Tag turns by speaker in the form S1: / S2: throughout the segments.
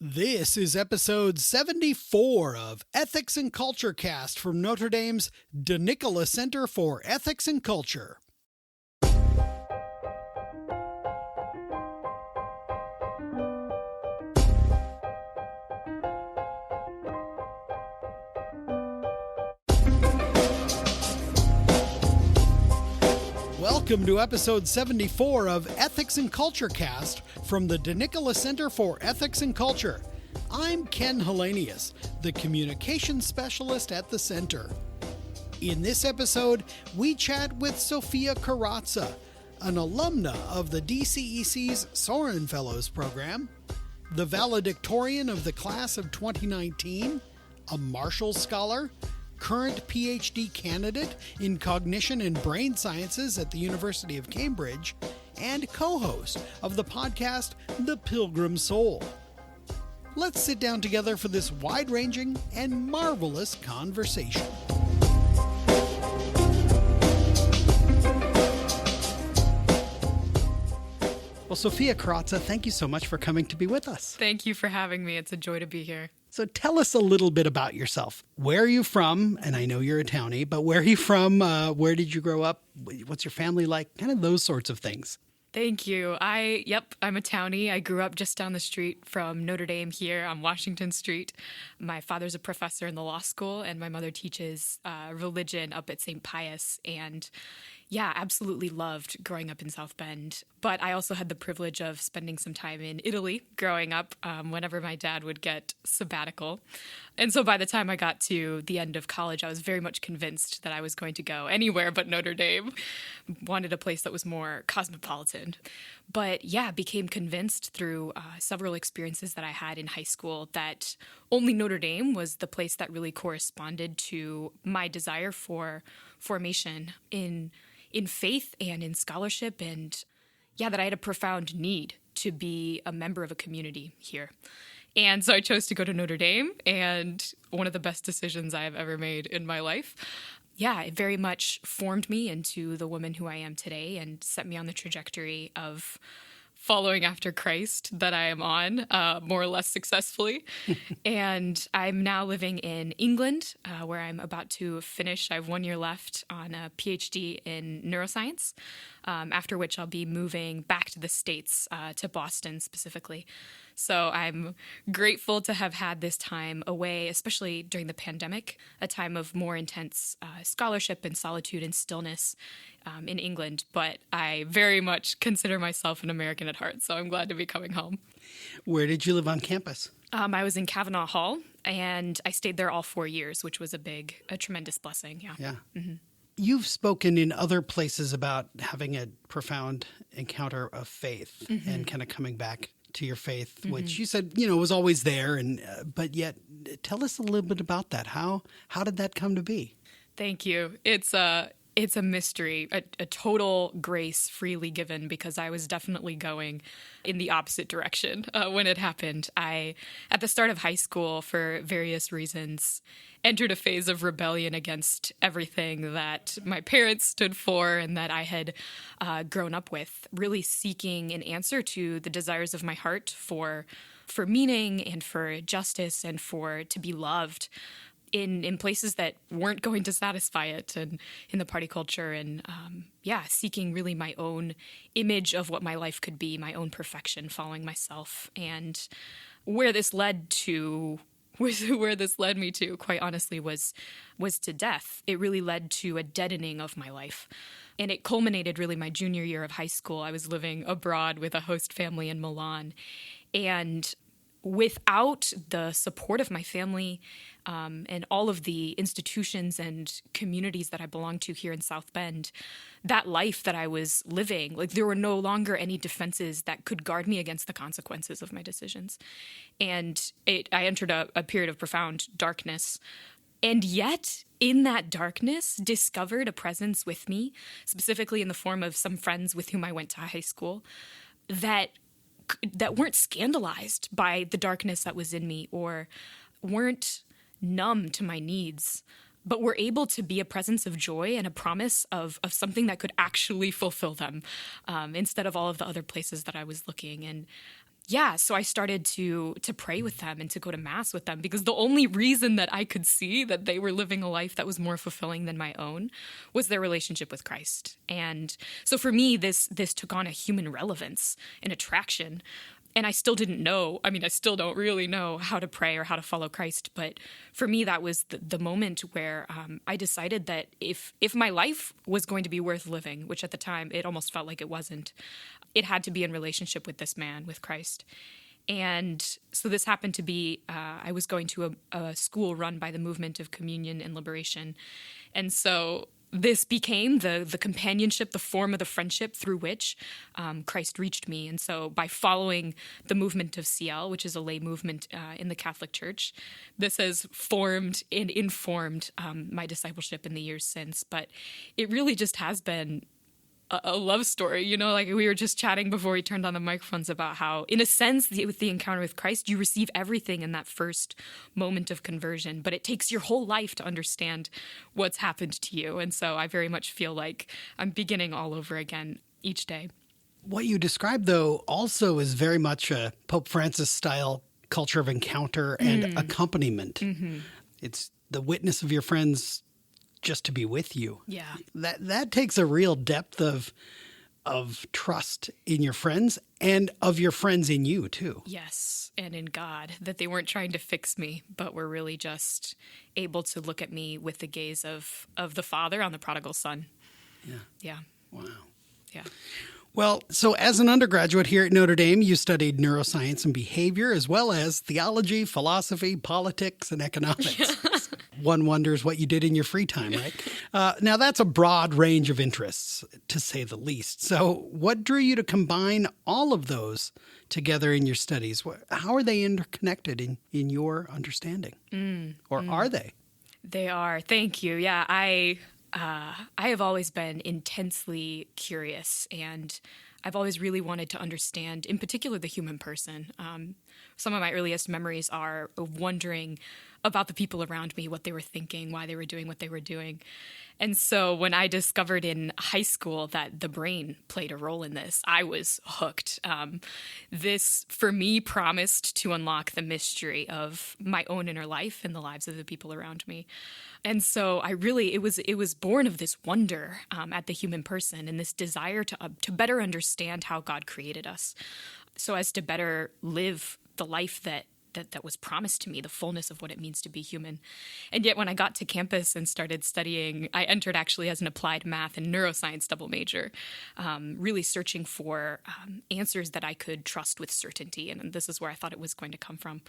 S1: This is episode 74 of Ethics and Culture Cast from Notre Dame's De Nicola Center for Ethics and Culture. Welcome to episode 74 of Ethics and Culture Cast from the De Nicola Center for Ethics and Culture. I'm Ken Hellenius, the communications specialist at the center. In this episode, we chat with Sofia Carozza, an alumna of the DCEC's Soren Fellows program, the valedictorian of the class of 2019, a Marshall Scholar, current PhD candidate in cognition and brain sciences at the University of Cambridge, and co-host of the podcast The Pilgrim Soul. Let's sit down together for this wide-ranging and marvelous conversation. Well, Sofia Carozza, thank you so much for coming to be with us.
S2: Thank you for having me. It's a joy to be here.
S1: So tell us a little bit about yourself. Where are you from? And I know you're a townie, but where are you from? Where did you grow up? What's your family like? Kind of those sorts of things.
S2: Thank you. I'm a townie. I grew up just down the street from Notre Dame here on Washington Street. My father's a professor in the law school, and my mother teaches religion up at St. Pius. And yeah, absolutely loved growing up in South Bend. But I also had the privilege of spending some time in Italy growing up whenever my dad would get sabbatical. And so by the time I got to the end of college, I was very much convinced that I was going to go anywhere but Notre Dame. Wanted a place that was more cosmopolitan. But yeah, became convinced through several experiences that I had in high school that only Notre Dame was the place that really corresponded to my desire for formation in faith and in scholarship, and that I had a profound need to be a member of a community here. And so I chose to go to Notre Dame, and one of the best decisions I have ever made in my life. Yeah, it very much formed me into the woman who I am today and set me on the trajectory of following after Christ that I am on, more or less successfully. And I'm now living in England, where I'm about to finish. I have 1 year left on a PhD in neuroscience, after which I'll be moving back to the States, to Boston specifically. So I'm grateful to have had this time away, especially during the pandemic, a time of more intense scholarship and solitude and stillness in England. But I very much consider myself an American at heart, so I'm glad to be coming home.
S1: Where did you live on campus?
S2: I was in Kavanaugh Hall, and I stayed there all 4 years, which was a tremendous blessing.
S1: Yeah.
S2: Mm-hmm.
S1: You've spoken in other places about having a profound encounter of faith and kind of coming back to your faith, which you said, was always there. But yet, tell us a little bit about that. How did that come to be?
S2: Thank you. It's a mystery, a total grace freely given, because I was definitely going in the opposite direction when it happened. I, at the start of high school, for various reasons, entered a phase of rebellion against everything that my parents stood for and that I had grown up with, really seeking an answer to the desires of my heart for meaning and for justice and to be loved in places that weren't going to satisfy it, and in the party culture, and seeking really my own image of what my life could be, my own perfection, following myself. And where this led me to, quite honestly, was to death. It really led to a deadening of my life. And it culminated really my junior year of high school. I was living abroad with a host family in Milan. And without the support of my family and all of the institutions and communities that I belong to here in South Bend, that life that I was living, there were no longer any defenses that could guard me against the consequences of my decisions. And I entered a period of profound darkness. And yet, in that darkness, discovered a presence with me, specifically in the form of some friends with whom I went to high school, that weren't scandalized by the darkness that was in me, or weren't numb to my needs, but were able to be a presence of joy and a promise of something that could actually fulfill them, instead of all of the other places that I was looking. And so I started to pray with them and to go to Mass with them, because the only reason that I could see that they were living a life that was more fulfilling than my own was their relationship with Christ. And so for me, this took on a human relevance, an attraction. And I still didn't know, I still don't really know how to pray or how to follow Christ. But for me, that was the moment where I decided that if my life was going to be worth living, which at the time it almost felt like it wasn't, it had to be in relationship with this man, with Christ. And so this happened to be, I was going to a school run by the Movement of Communion and Liberation. And so this became the companionship, the form of the friendship through which Christ reached me. And so by following the movement of CL, which is a lay movement in the Catholic Church, this has formed and informed my discipleship in the years since. But it really just has been a love story, like we were just chatting before we turned on the microphones about how, in a sense, with the encounter with Christ, you receive everything in that first moment of conversion, but it takes your whole life to understand what's happened to you. And so I very much feel like I'm beginning all over again each day.
S1: What you described, though, also is very much a Pope Francis-style culture of encounter and accompaniment. Mm-hmm. It's the witness of your friends just to be with you.
S2: Yeah.
S1: That takes a real depth of trust in your friends and of your friends in you too.
S2: Yes, and in God, that they weren't trying to fix me, but were really just able to look at me with the gaze of the Father on the prodigal son.
S1: Yeah.
S2: Yeah.
S1: Wow.
S2: Yeah.
S1: Well, so as an undergraduate here at Notre Dame, you studied neuroscience and behavior, as well as theology, philosophy, politics, and economics. One wonders what you did in your free time, right? Now, that's a broad range of interests, to say the least. So what drew you to combine all of those together in your studies? How are they interconnected in your understanding? Or are they?
S2: They are. Thank you. Yeah, I have always been intensely curious, and I've always really wanted to understand, in particular, the human person. Some of my earliest memories are of wondering about the people around me, what they were thinking, why they were doing what they were doing. And so when I discovered in high school that the brain played a role in this, I was hooked. This, for me, promised to unlock the mystery of my own inner life and the lives of the people around me. And so it was born of this wonder at the human person and this desire to better understand how God created us, so as to better live the life that was promised to me, the fullness of what it means to be human. And yet when I got to campus and started studying, I entered actually as an applied math and neuroscience double major, really searching for answers that I could trust with certainty. And this is where I thought it was going to come from.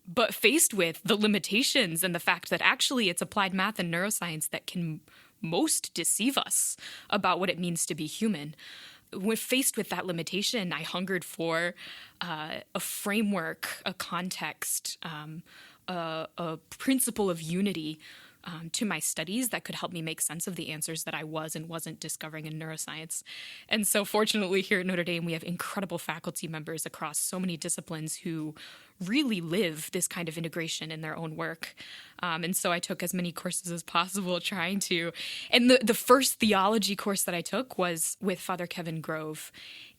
S2: But faced with the limitations and the fact that actually it's applied math and neuroscience that can most deceive us about what it means to be human, when faced with that limitation, I hungered for a framework, a context, a principle of unity to my studies that could help me make sense of the answers that I was and wasn't discovering in neuroscience. And so fortunately here at Notre Dame, we have incredible faculty members across so many disciplines who really live this kind of integration in their own work. And so I took as many courses as possible trying to. And the first theology course that I took was with Father Kevin Grove.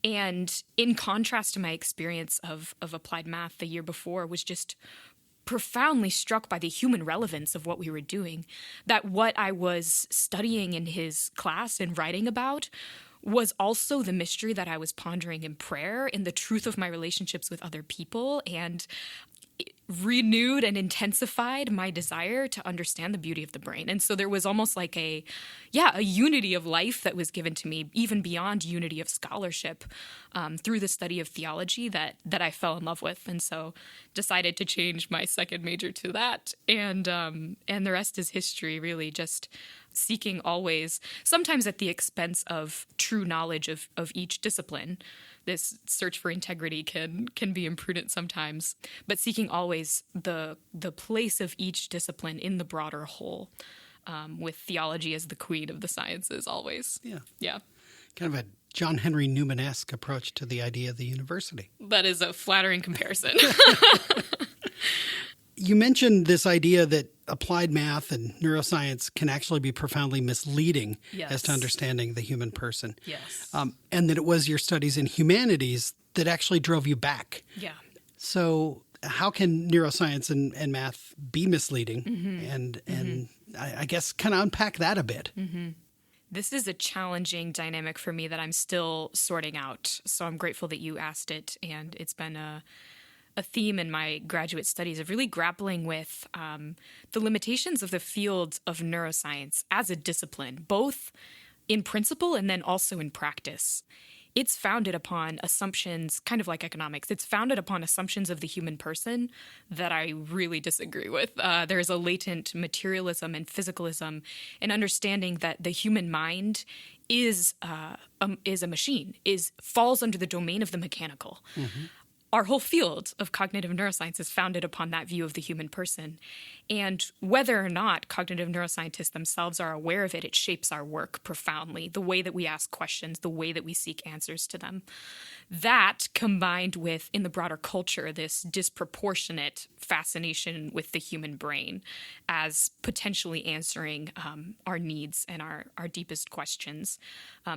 S2: And in contrast to my experience of applied math the year before, was just profoundly struck by the human relevance of what we were doing, that what I was studying in his class and writing about was also the mystery that I was pondering in prayer, in the truth of my relationships with other people, and it renewed and intensified my desire to understand the beauty of the brain. And so there was almost like a unity of life that was given to me, even beyond unity of scholarship, through the study of theology that I fell in love with. And so decided to change my second major to that. And the rest is history, really, just seeking always, sometimes at the expense of true knowledge of each discipline. This search for integrity can be imprudent sometimes, but seeking always the place of each discipline in the broader whole, with theology as the queen of the sciences always. Yeah.
S1: Kind of a John Henry Newman-esque approach to the idea of the university.
S2: That is a flattering comparison.
S1: You mentioned this idea that applied math and neuroscience can actually be profoundly misleading as to understanding the human person.
S2: Yes.
S1: And that it was your studies in humanities that actually drove you back.
S2: Yeah.
S1: So how can neuroscience and math be misleading? And I guess kind of unpack that a bit.
S2: This is a challenging dynamic for me that I'm still sorting out. So I'm grateful that you asked it. And it's been a theme in my graduate studies of really grappling with the limitations of the field of neuroscience as a discipline, both in principle and then also in practice. It's founded upon assumptions, kind of like economics. It's founded upon assumptions of the human person that I really disagree with. There is a latent materialism and physicalism in understanding that the human mind is a machine, falls under the domain of the mechanical. Our whole field of cognitive neuroscience is founded upon that view of the human person. And whether or not cognitive neuroscientists themselves are aware of it, it shapes our work profoundly, the way that we ask questions, the way that we seek answers to them. That, combined with, in the broader culture, this disproportionate fascination with the human brain as potentially answering our needs and our deepest questions,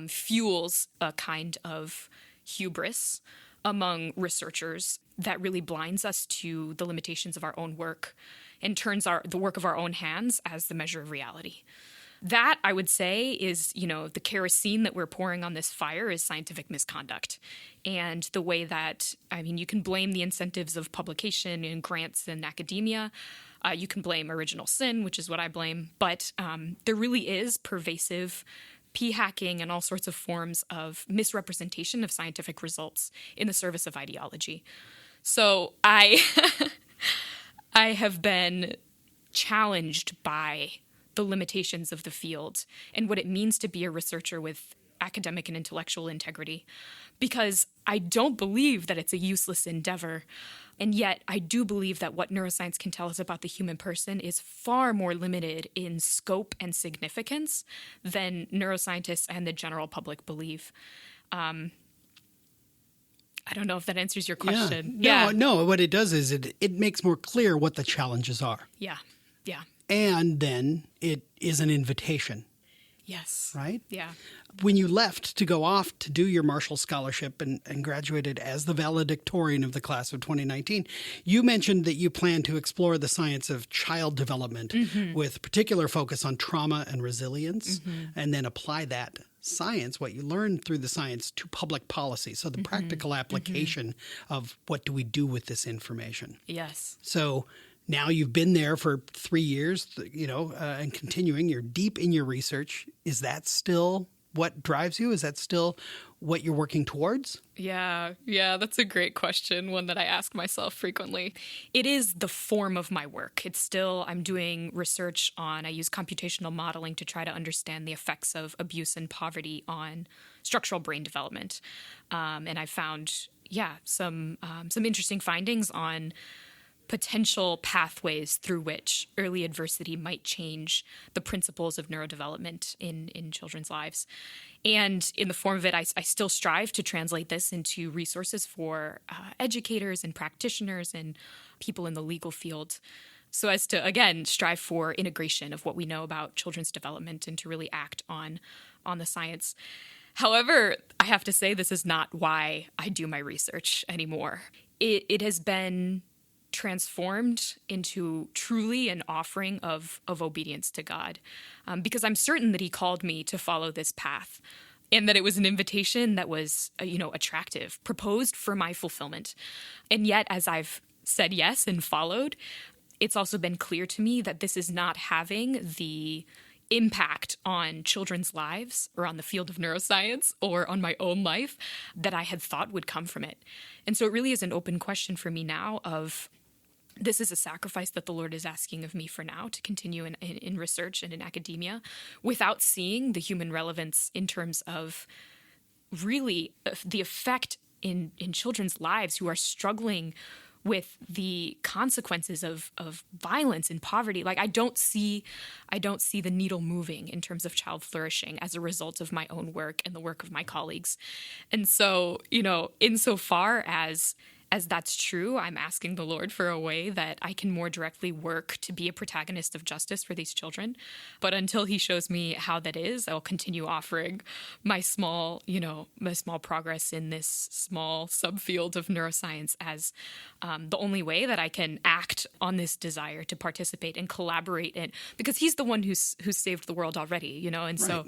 S2: fuels a kind of hubris among researchers that really blinds us to the limitations of our own work and turns the work of our own hands as the measure of reality. That, I would say, is, the kerosene that we're pouring on this fire is scientific misconduct. And the way that, you can blame the incentives of publication and grants in academia. You can blame original sin, which is what I blame. But there really is pervasive p-hacking and all sorts of forms of misrepresentation of scientific results in the service of ideology. So I have been challenged by the limitations of the field and what it means to be a researcher with academic and intellectual integrity, because I don't believe that it's a useless endeavor. And yet I do believe that what neuroscience can tell us about the human person is far more limited in scope and significance than neuroscientists and the general public believe. I don't know if that answers your question.
S1: No, what it does is it makes more clear what the challenges are.
S2: Yeah.
S1: And then it is an invitation.
S2: Yes.
S1: Right?
S2: Yeah.
S1: When you left to go off to do your Marshall Scholarship and graduated as the valedictorian of the class of 2019, you mentioned that you plan to explore the science of child development with particular focus on trauma and resilience, and then apply that science, what you learned through the science, to public policy. So the practical application of what do we do with this information.
S2: Yes.
S1: So now you've been there for 3 years, and continuing. You're deep in your research. Is that still what drives you? Is that still what you're working towards?
S2: Yeah, that's a great question, one that I ask myself frequently. It is the form of my work. I'm doing research I use computational modeling to try to understand the effects of abuse and poverty on structural brain development. And I found, some interesting findings on potential pathways through which early adversity might change the principles of neurodevelopment in children's lives. And in the form of it, I still strive to translate this into resources for educators and practitioners and people in the legal field, so as to, again, strive for integration of what we know about children's development and to really act on the science. However, I have to say this is not why I do my research anymore. It has been transformed into truly an offering of obedience to God, because I'm certain that he called me to follow this path and that it was an invitation that was, attractive, proposed for my fulfillment. And yet, as I've said yes and followed, it's also been clear to me that this is not having the impact on children's lives or on the field of neuroscience or on my own life that I had thought would come from it. And so it really is an open question for me now of, this is a sacrifice that the Lord is asking of me for now to continue in research and in academia without seeing the human relevance in terms of really the effect in children's lives who are struggling with the consequences of violence and poverty. Like, I don't see the needle moving in terms of child flourishing as a result of my own work and the work of my colleagues. And so, insofar as as that's true, I'm asking the Lord for a way that I can more directly work to be a protagonist of justice for these children. But until he shows me how that is, I'll continue offering my small progress in this small subfield of neuroscience as the only way that I can act on this desire to participate and collaborate in, because he's the one who's saved the world already, and so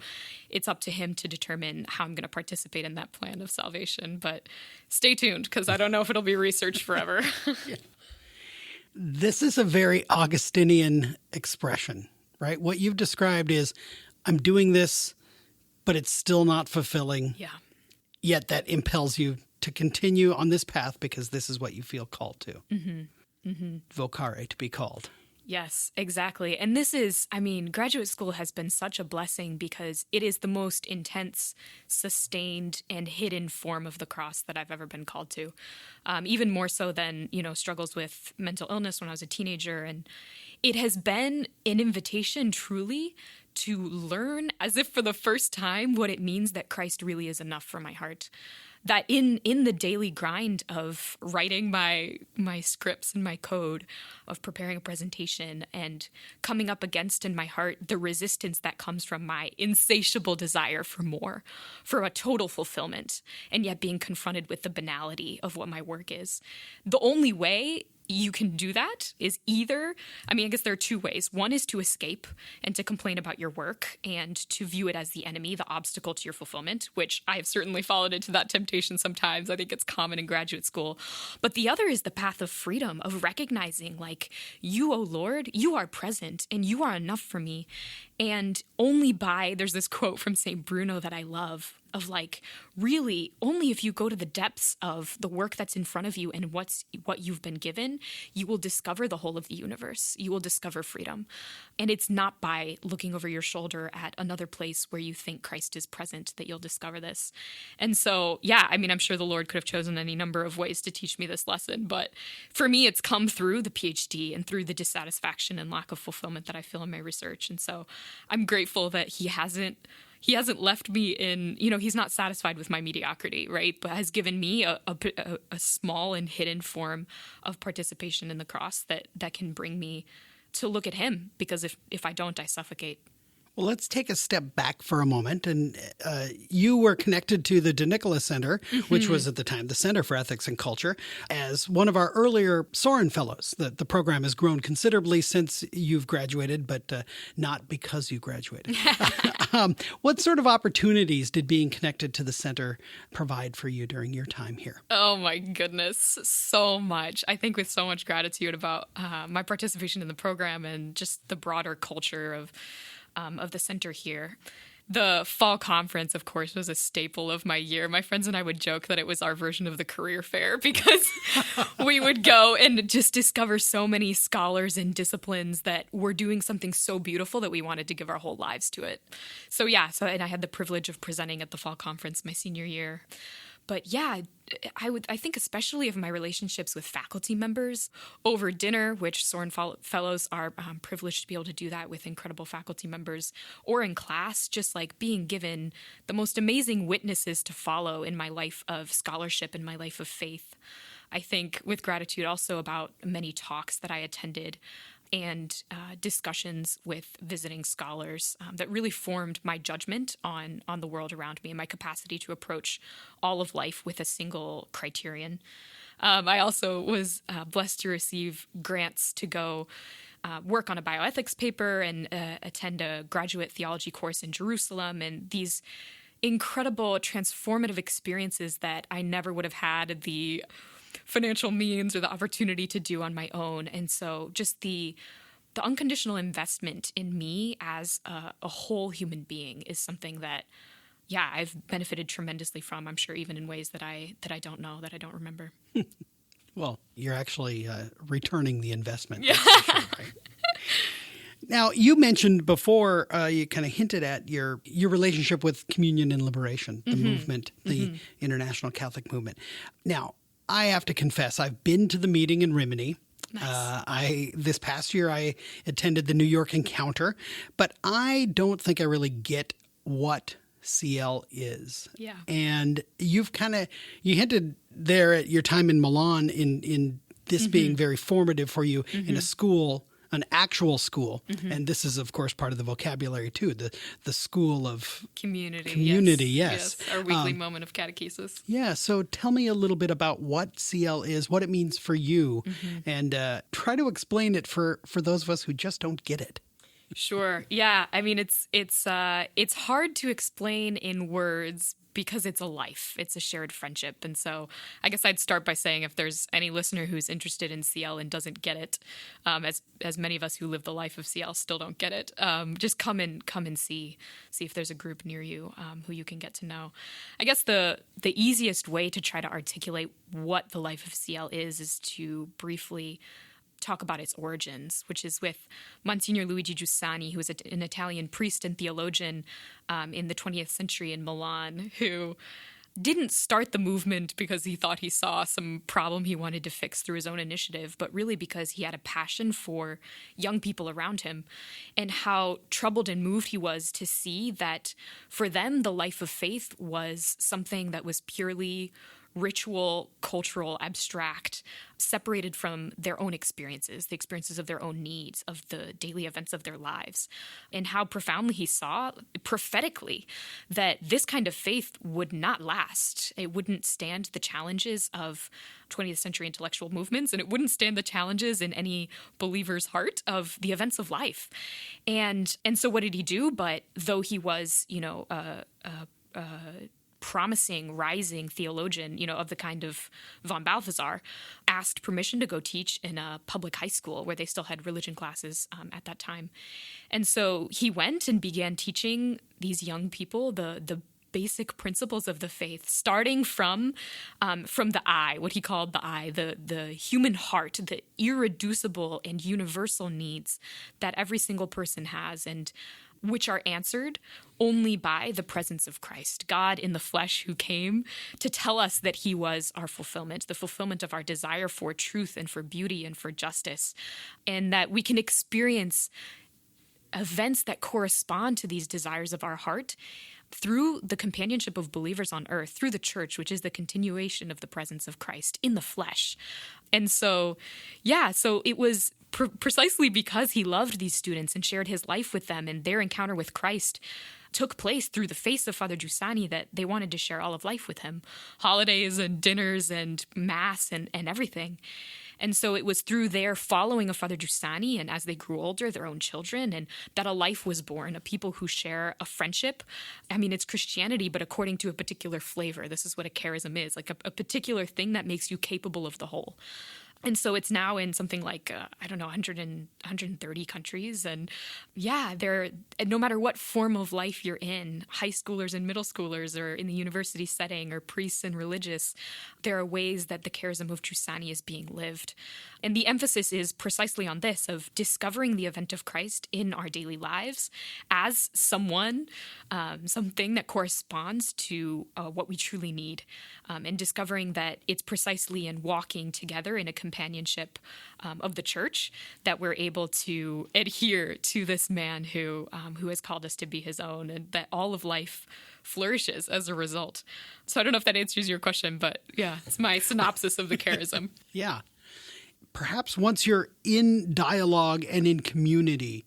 S2: it's up to him to determine how I'm going to participate in that plan of salvation. But stay tuned, because I don't know if it'll be research forever.
S1: This is a very Augustinian expression, right? What you've described is, I'm doing this, but it's still not fulfilling.
S2: Yeah.
S1: Yet that impels you to continue on this path because this is what you feel called to. Vocare, to be called.
S2: Yes, exactly. And this is, graduate school has been such a blessing because it is the most intense, sustained, and hidden form of the cross that I've ever been called to. Even more so than, struggles with mental illness when I was a teenager. And it has been an invitation truly to learn, as if for the first time, what it means that Christ really is enough for my heart. That in the daily grind of writing my scripts and my code, of preparing a presentation and coming up against in my heart the resistance that comes from my insatiable desire for more, for a total fulfillment, and yet being confronted with the banality of what my work is. The only way you can do that is either, I guess there are two ways. One is to escape and to complain about your work and to view it as the enemy, the obstacle to your fulfillment, which I have certainly fallen into that temptation sometimes. I think it's common in graduate school. But the other is the path of freedom, of recognizing, like, you, O Lord, you are present and you are enough for me. And there's this quote from St. Bruno that I love, of like, really, only if you go to the depths of the work that's in front of you and what you've been given, you will discover the whole of the universe. You will discover freedom. And it's not by looking over your shoulder at another place where you think Christ is present that you'll discover this. And so, I'm sure the Lord could have chosen any number of ways to teach me this lesson. But for me, it's come through the PhD and through the dissatisfaction and lack of fulfillment that I feel in my research. And so I'm grateful that he hasn't left me in, he's not satisfied with my mediocrity, right? But has given me a small and hidden form of participation in the cross that can bring me to look at him, because if I don't, I suffocate.
S1: Well, let's take a step back for a moment. And you were connected to the De Nicola Center, which was at the time the Center for Ethics and Culture, as one of our earlier Soren Fellows. The program has grown considerably since you've graduated, but not because you graduated. What sort of opportunities did being connected to the center provide for you during your time here?
S2: Oh, my goodness. So much. I think with so much gratitude about my participation in the program and just the broader culture of the center here. The fall conference, of course, was a staple of my year. My friends and I would joke that it was our version of the career fair, because we would go and just discover so many scholars and disciplines that were doing something so beautiful that we wanted to give our whole lives to it. And I had the privilege of presenting at the fall conference my senior year. But I think especially of my relationships with faculty members over dinner, which Soren Fellows are privileged to be able to do that with incredible faculty members, or in class, just like being given the most amazing witnesses to follow in my life of scholarship and my life of faith. I think with gratitude also about many talks that I attended and discussions with visiting scholars that really formed my judgment on the world around me and my capacity to approach all of life with a single criterion. I also was blessed to receive grants to go work on a bioethics paper and attend a graduate theology course in Jerusalem, and these incredible transformative experiences that I never would have had the financial means or the opportunity to do on my own. And so just the unconditional investment in me as a whole human being is something that, I've benefited tremendously from, I'm sure, even in ways that I don't know, that I don't remember.
S1: Well, you're actually returning the investment. Yeah. That's for sure, right? Now, you mentioned before, you kind of hinted at your relationship with Communion and Liberation, the movement, the International Catholic Movement. Now, I have to confess, I've been to the meeting in Rimini. Nice. This past year, I attended the New York Encounter, but I don't think I really get what CL is.
S2: Yeah.
S1: And you hinted there at your time in Milan in this being very formative for you in a school, an actual school. And this is, of course, part of the vocabulary, too, the school of
S2: community.
S1: Yes.
S2: Our weekly moment of catechesis.
S1: Yeah. So tell me a little bit about what CL is, what it means for you, and try to explain it for those of us who just don't get it.
S2: Sure. Yeah. I mean, it's hard to explain in words because it's a life. It's a shared friendship. And so I guess I'd start by saying if there's any listener who's interested in CL and doesn't get it, as many of us who live the life of CL still don't get it, just come and see if there's a group near you who you can get to know. I guess the easiest way to try to articulate what the life of CL is to briefly talk about its origins, which is with Monsignor Luigi Giussani, who was an Italian priest and theologian in the 20th century in Milan, who didn't start the movement because he thought he saw some problem he wanted to fix through his own initiative, but really because he had a passion for young people around him and how troubled and moved he was to see that for them, the life of faith was something that was purely ritual, cultural, abstract, separated from their own experiences, the experiences of their own needs, of the daily events of their lives, and how profoundly he saw, prophetically, that this kind of faith would not last. It wouldn't stand the challenges of 20th century intellectual movements, and it wouldn't stand the challenges in any believer's heart of the events of life. And so what did he do? But though he was, promising, rising theologian, of the kind of von Balthasar, asked permission to go teach in a public high school where they still had religion classes at that time. And so he went and began teaching these young people the basic principles of the faith, starting from the I, what he called the I, the human heart, the irreducible and universal needs that every single person has, and which are answered only by the presence of Christ, God in the flesh, who came to tell us that he was our fulfillment, the fulfillment of our desire for truth and for beauty and for justice, and that we can experience events that correspond to these desires of our heart through the companionship of believers on earth, through the church, which is the continuation of the presence of Christ in the flesh. And so, so it was precisely because he loved these students and shared his life with them, and their encounter with Christ took place through the face of Father Giussani, that they wanted to share all of life with him, holidays and dinners and mass and everything. And so it was through their following of Father Giussani, and as they grew older, their own children, and that a life was born, a people who share a friendship. I mean, it's Christianity, but according to a particular flavor. This is what a charism is, like a particular thing that makes you capable of the whole. And so it's now in something like, 130 countries. And no matter what form of life you're in, high schoolers and middle schoolers, or in the university setting, or priests and religious, there are ways that the charism of Giussani is being lived. And the emphasis is precisely on this, of discovering the event of Christ in our daily lives as something that corresponds to what we truly need, and discovering that it's precisely in walking together in a companionship of the church that we're able to adhere to this man who has called us to be his own, and that all of life flourishes as a result. So I don't know if that answers your question, but yeah, it's my synopsis of the charism.
S1: Yeah. Perhaps once you're in dialogue and in community,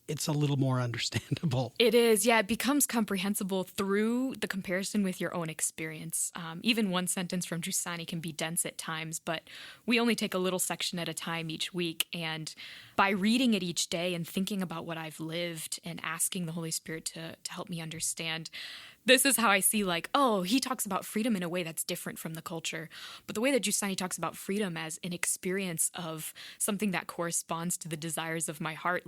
S1: it's a little more understandable.
S2: It is. Yeah, it becomes comprehensible through the comparison with your own experience. Even one sentence from Giussani can be dense at times, but we only take a little section at a time each week. And by reading it each day and thinking about what I've lived and asking the Holy Spirit to help me understand, this is how I see, he talks about freedom in a way that's different from the culture. But the way that Giussani talks about freedom as an experience of something that corresponds to the desires of my heart,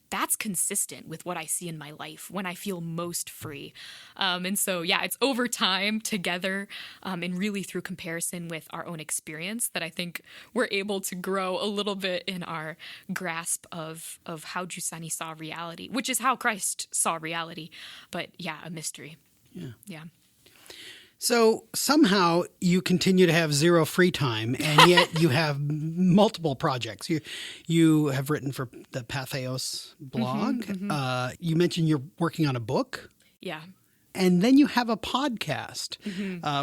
S2: that's consistent with what I see in my life when I feel most free. And so, it's over time together, and really through comparison with our own experience, that I think we're able to grow a little bit in our grasp of how Giussani saw reality, which is how Christ saw reality. But a mystery. Yeah.
S1: So somehow you continue to have zero free time, and yet you have multiple projects. You have written for the Patheos blog. You mentioned you're working on a book.
S2: Yeah.
S1: And then you have a podcast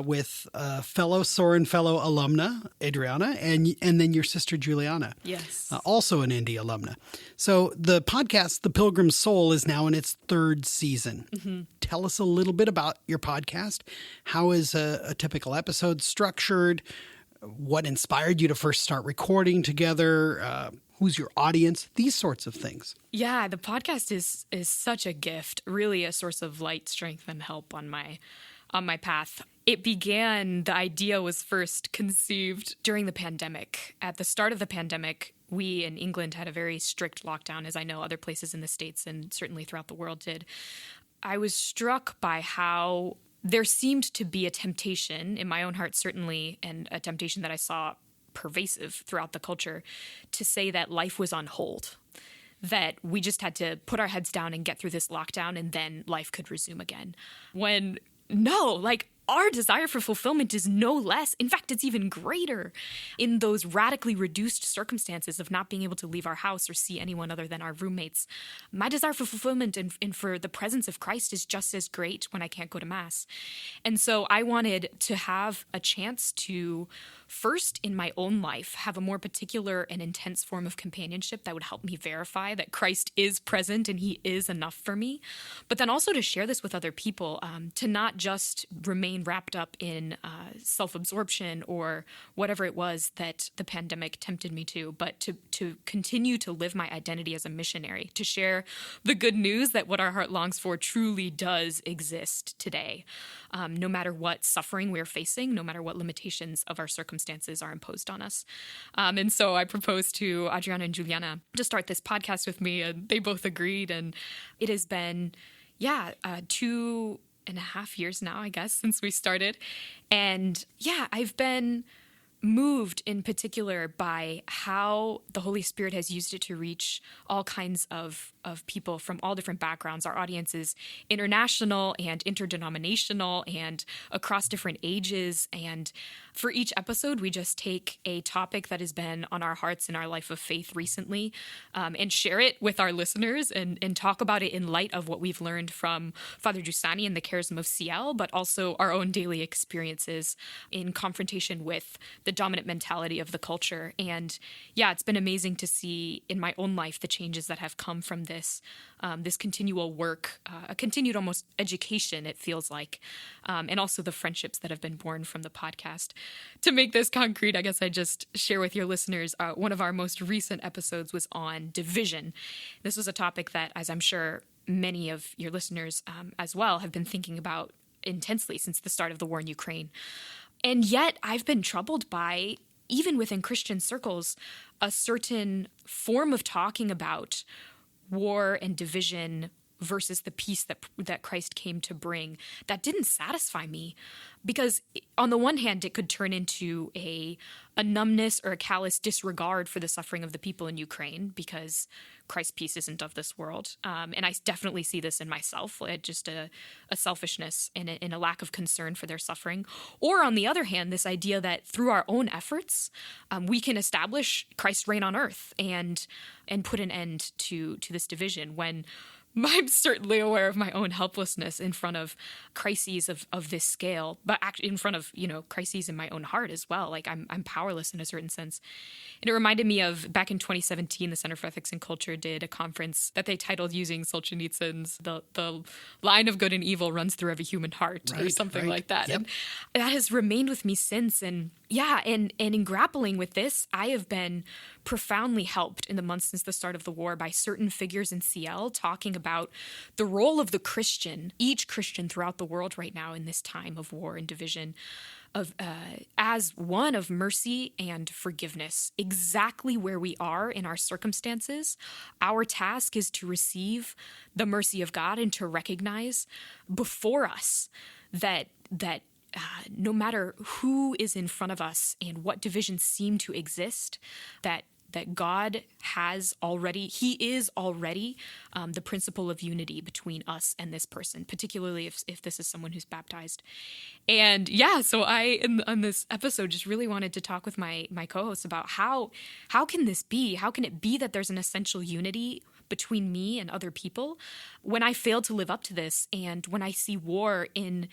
S1: with fellow Soren Fellow alumna, Adriana, and then your sister, Juliana.
S2: Yes.
S1: Also an Indy alumna. So the podcast, The Pilgrim Soul, is now in its 3rd season. Tell us a little bit about your podcast. How is a typical episode structured? What inspired you to first start recording together? Who's your audience? These sorts of things.
S2: Yeah, the podcast is such a gift, really a source of light, strength, and help on my path. The idea was first conceived during the pandemic. At the start of the pandemic, we in England had a very strict lockdown, as I know other places in the States and certainly throughout the world did. I was struck by how there seemed to be a temptation in my own heart, certainly, and a temptation that I saw pervasive throughout the culture, to say that life was on hold, that we just had to put our heads down and get through this lockdown and then life could resume again. When no, like our desire for fulfillment is no less. In fact, it's even greater in those radically reduced circumstances of not being able to leave our house or see anyone other than our roommates. My desire for fulfillment and for the presence of Christ is just as great when I can't go to Mass. And so I wanted to have a chance to first in my own life have a more particular and intense form of companionship that would help me verify that Christ is present and he is enough for me, but then also to share this with other people, to not just remain wrapped up in self-absorption or whatever it was that the pandemic tempted me to, but to continue to live my identity as a missionary, to share the good news that what our heart longs for truly does exist today, no matter what suffering we're facing, no matter what limitations of our circumstances are imposed on us. And so I proposed to Adriana and Juliana to start this podcast with me, and they both agreed. And it has been, 2.5 years now, I guess, since we started. And I've been moved in particular by how the Holy Spirit has used it to reach all kinds of people from all different backgrounds. Our audience is international and interdenominational and across different ages. And for each episode, we just take a topic that has been on our hearts in our life of faith recently, and share it with our listeners and talk about it in light of what we've learned from Father Giussani and the Charism of CL, but also our own daily experiences in confrontation with the dominant mentality of the culture. And it's been amazing to see in my own life the changes that have come from this continual work, a continued almost education, it feels like, and also the friendships that have been born from the podcast. To make this concrete, I guess I just share with your listeners, one of our most recent episodes was on division. This was a topic that, as I'm sure many of your listeners as well, have been thinking about intensely since the start of the war in Ukraine. And yet I've been troubled by, even within Christian circles, a certain form of talking about war and division versus the peace that Christ came to bring that didn't satisfy me. Because on the one hand, it could turn into a numbness or a callous disregard for the suffering of the people in Ukraine because Christ's peace isn't of this world. And I definitely see this in myself, just a selfishness and a lack of concern for their suffering. Or on the other hand, this idea that through our own efforts, we can establish Christ's reign on earth and put an end to this division, when I'm certainly aware of my own helplessness in front of crises of this scale, but actually in front of, crises in my own heart as well. Like I'm powerless in a certain sense. And it reminded me of back in 2017, the Center for Ethics and Culture did a conference that they titled using Solzhenitsyn's The Line of Good and Evil Runs Through Every Human Heart, or something like that.
S1: Yep.
S2: And that has remained with me since. And in grappling with this, I have been profoundly helped in the months since the start of the war by certain figures in CL talking about the role of the Christian, each Christian throughout the world right now in this time of war and division, as one of mercy and forgiveness. Exactly where we are in our circumstances, our task is to receive the mercy of God and to recognize before us that no matter who is in front of us and what divisions seem to exist, that God has already, he is already the principle of unity between us and this person, particularly if this is someone who's baptized. And so I, on this episode, just really wanted to talk with my co-hosts about how can this be? How can it be that there's an essential unity between me and other people. When I fail to live up to this, and when I see war in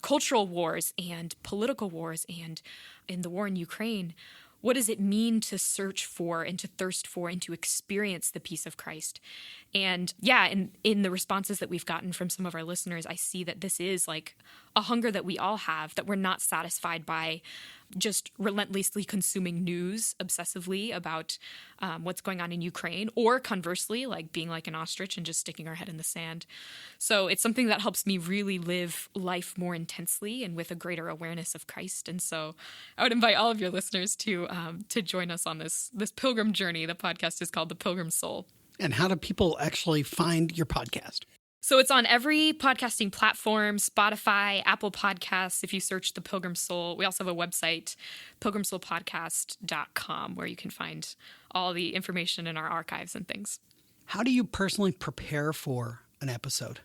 S2: cultural wars and political wars and in the war in Ukraine, what does it mean to search for and to thirst for and to experience the peace of Christ? And in the responses that we've gotten from some of our listeners, I see that this is like a hunger that we all have, that we're not satisfied by just relentlessly consuming news obsessively about what's going on in Ukraine, or conversely, like being like an ostrich and just sticking our head in the sand. So it's something that helps me really live life more intensely and with a greater awareness of Christ. And so I would invite all of your listeners to join us on this pilgrim journey. The podcast is called The Pilgrim Soul.
S1: And how do people actually find your podcast?
S2: So it's on every podcasting platform, Spotify, Apple Podcasts, if you search The Pilgrim Soul. We also have a website, pilgrimsoulpodcast.com, where you can find all the information in our archives and things.
S1: How do you personally prepare for an episode?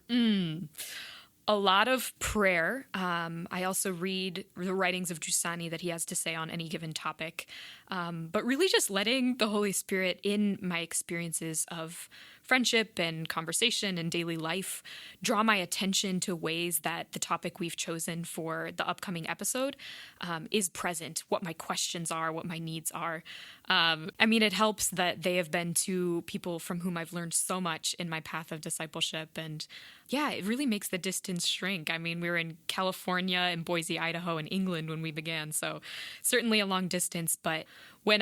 S2: A lot of prayer. I also read the writings of Giussani that he has to say on any given topic. But really just letting the Holy Spirit in my experiences of friendship and conversation and daily life draw my attention to ways that the topic we've chosen for the upcoming episode is present, what my questions are, what my needs are. It helps that they have been two people from whom I've learned so much in my path of discipleship. And yeah, it really makes the distance shrink. I mean, we were in California and Boise, Idaho, and England when we began. So certainly a long distance. But when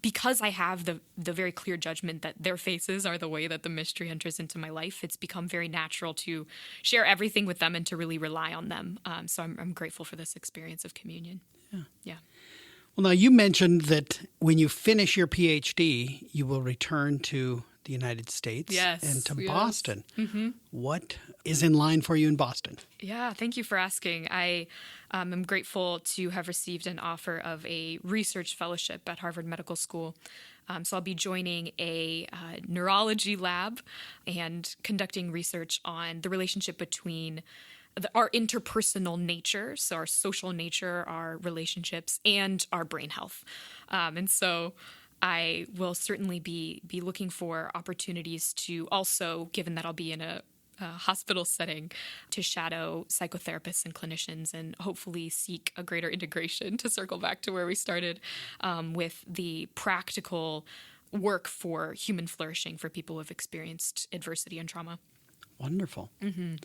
S2: because I have the very clear judgment that their faces are the way that the mystery enters into my life, it's become very natural to share everything with them and to really rely on them. So I'm grateful for this experience of communion. Yeah.
S1: Well, now you mentioned that when you finish your PhD, you will return to the United States and to Boston. Mm-hmm. What is in line for you in Boston?
S2: Yeah, thank you for asking. I am grateful to have received an offer of a research fellowship at Harvard Medical School. So I'll be joining a neurology lab and conducting research on the relationship between our interpersonal nature, so our social nature, our relationships, and our brain health. And so I will certainly be looking for opportunities to also, given that I'll be in a hospital setting, to shadow psychotherapists and clinicians and hopefully seek a greater integration, to circle back to where we started, with the practical work for human flourishing for people who have experienced adversity and trauma.
S1: Wonderful. Mm-hmm.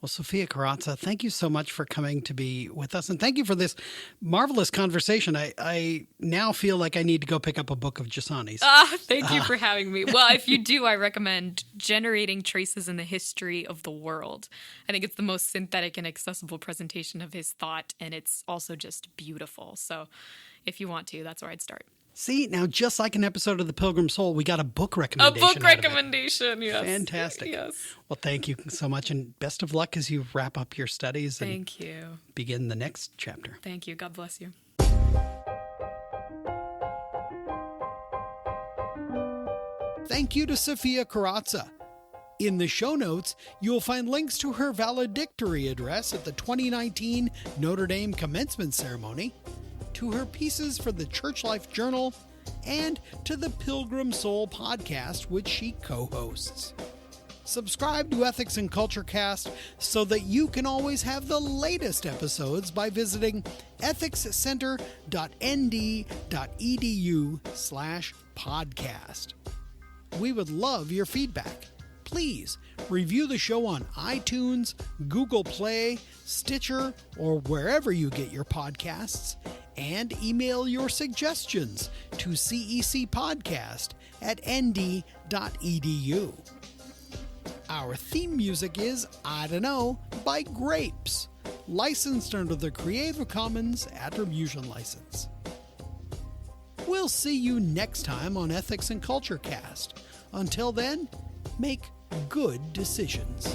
S1: Well, Sofia Carozza, thank you so much for coming to be with us. And thank you for this marvelous conversation. I now feel like I need to go pick up a book of Giussani's.
S2: Thank you for having me. Well, if you do, I recommend Generating Traces in the History of the World. I think it's the most synthetic and accessible presentation of his thought, and it's also just beautiful. So if you want to, that's where I'd start.
S1: See, now just like an episode of The Pilgrim Soul, we got a book recommendation.
S2: A book recommendation, yes.
S1: Fantastic.
S2: Yes.
S1: Well, thank you so much, and best of luck as you wrap up your studies and
S2: thank you.
S1: Begin the next chapter.
S2: Thank you. God bless you.
S1: Thank you to Sofia Carozza. In the show notes, you'll find links to her valedictory address at the 2019 Notre Dame commencement ceremony, to her pieces for the Church Life Journal, and to the Pilgrim Soul podcast, which she co-hosts. Subscribe to Ethics and Culture Cast so that you can always have the latest episodes by visiting ethicscenter.nd.edu/podcast. We would love your feedback. Please review the show on iTunes, Google Play, Stitcher, or wherever you get your podcasts, and email your suggestions to cecpodcast@nd.edu. Our theme music is I Don't Know by Grapes, licensed under the Creative Commons Attribution License. We'll see you next time on Ethics and Culture Cast. Until then, make good decisions.